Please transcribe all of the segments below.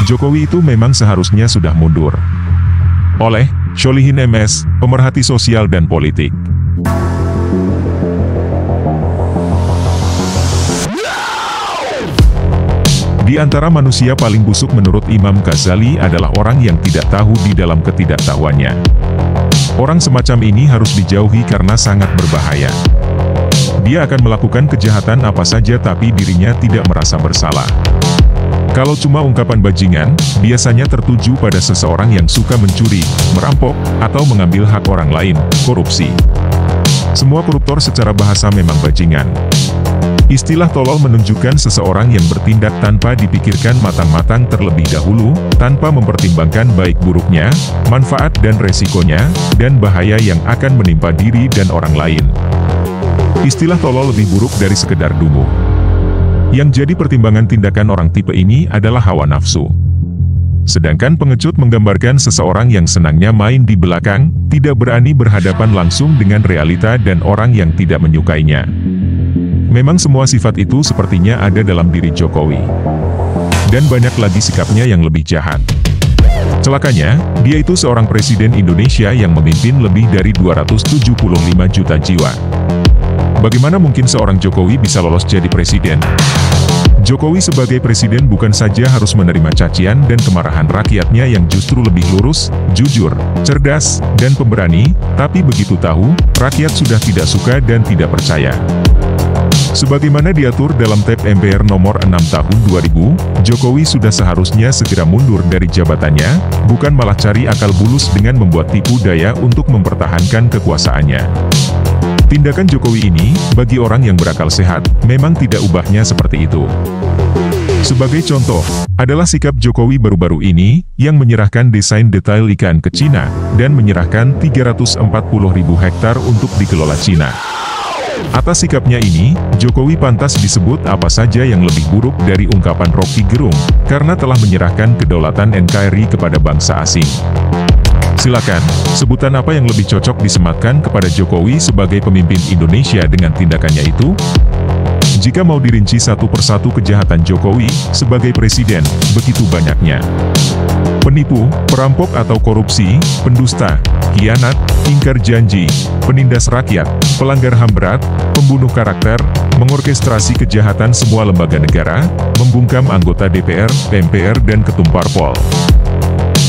Jokowi itu memang seharusnya sudah mundur. Oleh Sholihin MS, pemerhati sosial dan politik. Di antara manusia paling busuk menurut Imam Ghazali adalah orang yang tidak tahu di dalam ketidaktahuannya. Orang semacam ini harus dijauhi karena sangat berbahaya. Dia akan melakukan kejahatan apa saja tapi dirinya tidak merasa bersalah. Kalau cuma ungkapan bajingan, biasanya tertuju pada seseorang yang suka mencuri, merampok, atau mengambil hak orang lain, korupsi. Semua koruptor secara bahasa memang bajingan. Istilah tolol menunjukkan seseorang yang bertindak tanpa dipikirkan matang-matang terlebih dahulu, tanpa mempertimbangkan baik buruknya, manfaat dan resikonya, dan bahaya yang akan menimpa diri dan orang lain. Istilah tolol lebih buruk dari sekedar dungu. Yang jadi pertimbangan tindakan orang tipe ini adalah hawa nafsu. Sedangkan pengecut menggambarkan seseorang yang senangnya main di belakang, tidak berani berhadapan langsung dengan realita dan orang yang tidak menyukainya. Memang semua sifat itu sepertinya ada dalam diri Jokowi. Dan banyak lagi sikapnya yang lebih jahat. Celakanya, dia itu seorang presiden Indonesia yang memimpin lebih dari 275 juta jiwa. Bagaimana mungkin seorang Jokowi bisa lolos jadi presiden? Jokowi sebagai presiden bukan saja harus menerima cacian dan kemarahan rakyatnya yang justru lebih lurus, jujur, cerdas, dan pemberani, tapi begitu tahu, rakyat sudah tidak suka dan tidak percaya. Sebagaimana diatur dalam TAP MPR nomor 6 tahun 2000, Jokowi sudah seharusnya segera mundur dari jabatannya, bukan malah cari akal bulus dengan membuat tipu daya untuk mempertahankan kekuasaannya. Tindakan Jokowi ini, bagi orang yang berakal sehat, memang tidak ubahnya seperti itu. Sebagai contoh, adalah sikap Jokowi baru-baru ini, yang menyerahkan desain detail ikan ke Cina, dan menyerahkan 340.000 hektar untuk dikelola Cina. Atas sikapnya ini, Jokowi pantas disebut apa saja yang lebih buruk dari ungkapan Rocky Gerung, karena telah menyerahkan kedaulatan NKRI kepada bangsa asing. Silakan, sebutan apa yang lebih cocok disematkan kepada Jokowi sebagai pemimpin Indonesia dengan tindakannya itu? Jika mau dirinci satu persatu kejahatan Jokowi sebagai presiden, begitu banyaknya. Penipu, perampok atau korupsi, pendusta, khianat, ingkar janji, penindas rakyat, pelanggar HAM berat, pembunuh karakter, mengorkestrasi kejahatan semua lembaga negara, membungkam anggota DPR, MPR dan ketum parpol.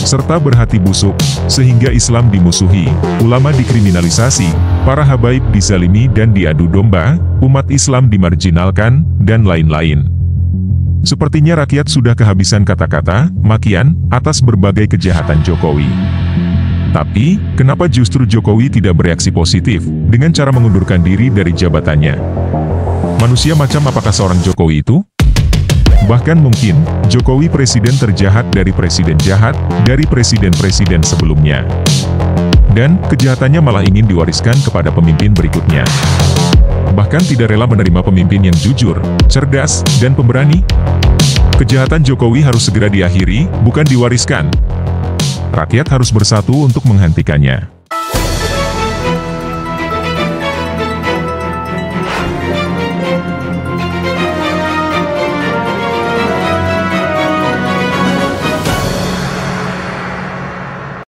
Serta berhati busuk, sehingga Islam dimusuhi, ulama dikriminalisasi, para habaib dizalimi dan diadu domba, umat Islam dimarginalkan, dan lain-lain. Sepertinya rakyat sudah kehabisan kata-kata, makian, atas berbagai kejahatan Jokowi. Tapi, kenapa justru Jokowi tidak bereaksi positif, dengan cara mengundurkan diri dari jabatannya? Manusia macam apakah seorang Jokowi itu? Bahkan mungkin, Jokowi presiden terjahat dari presiden jahat, dari presiden-presiden sebelumnya. Dan, kejahatannya malah ingin diwariskan kepada pemimpin berikutnya. Bahkan tidak rela menerima pemimpin yang jujur, cerdas, dan pemberani. Kejahatan Jokowi harus segera diakhiri, bukan diwariskan. Rakyat harus bersatu untuk menghentikannya.